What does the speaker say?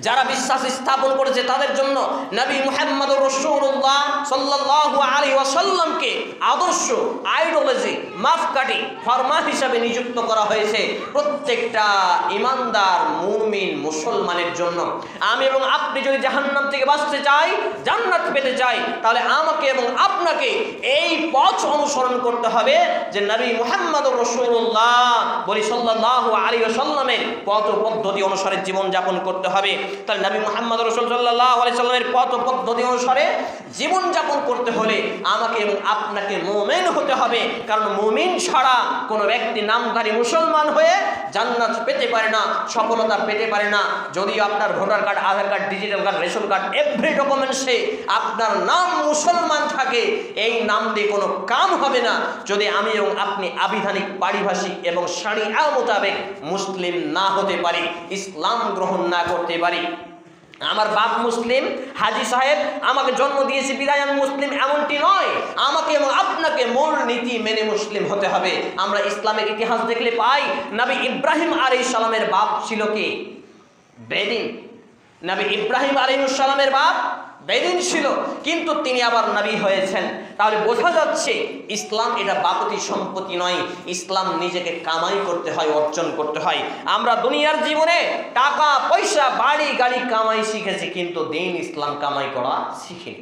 যারা বিশ্বাস স্থাপন করেছে তাদের জন্য নবী মুহাম্মদুর রাসূলুল্লাহ সাল্লাল্লাহু আলাইহি ওয়াসাল্লামকে আদর্শ, আইডিওলজি, মাপকাঠি, ফরমান হিসাবে নিযুক্ত করা হয়েছে প্রত্যেকটা ইমানদার মুমিন মুসলমানের জন্য। আমি এবং আপনি যদি জাহান্নাম থেকে বাঁচতে চাই, জান্নাত পেতে চাই, তাহলে আমাকে এবং আপনাকে এই পথ অনুসরণ করতে হবে যে নবী মুহাম্মদুর রাসূলুল্লাহ বলি সাল্লাল্লাহু আলাইহি ওয়াসাল্লামের পথ পদ্ধতি অনুসারে জীবন যাপন করতে হবে। তাহলে নবী মুহাম্মদ রাসূল সাল্লাল্লাহু আলাইহি সাল্লামের পথ পদ্ধতি অনুসারে জীবন যাপন করতে হলে আমাকে এবং আপনাকে মুমিন হতে হবে। কারণ মুমিন ছাড়া কোনো ব্যক্তি নামধারী মুসলমান হয়ে জান্নাত পেতে পারে না, সফলতা পেতে পারে না। যদিও আপনার voter card, Aadhaar card, digital card, ration card, every ডকুমেন্টসে আপনার নাম মুসলমান থাকে, এই নাম দিয়ে কোনো কাম হবে না যদি আমি এবং আপনি আবিধানিক, পারিভাষিক এবং শরিয়া মোতাবেক মুসলিম না হতে পারি, ইসলাম গ্রহণ না করতে পারি। আমার বাপ মুসলিম, হাজি সাহেব আমাকে জন্ম দিয়েছে বিদায় আমি মুসলিম, এমনটি নয়। আমাকে এবং আপনাকে মূল নীতি মেনে মুসলিম হতে হবে। আমরা ইসলামের ইতিহাস দেখলে পাই নবী ইব্রাহিম আলাইহিস সালামের বাপ ছিল কি? বেদিন। নবী ইব্রাহিম আলাইহিস সালামের বাপ বেদিন ছিল, কিন্তু তিনি আবার নবী হয়েছেন। তাহলে বোঝা যাচ্ছে ইসলাম এটা বাপতি সম্পত্তি নয়, ইসলাম নিজেকে কামাই করতে হয়, অর্জন করতে হয়। আমরা দুনিয়ার জীবনে টাকা পয়সা, বাড়ি গাড়ি কামাই শিখেছি, কিন্তু দিন ইসলাম কামাই করা শিখিনি।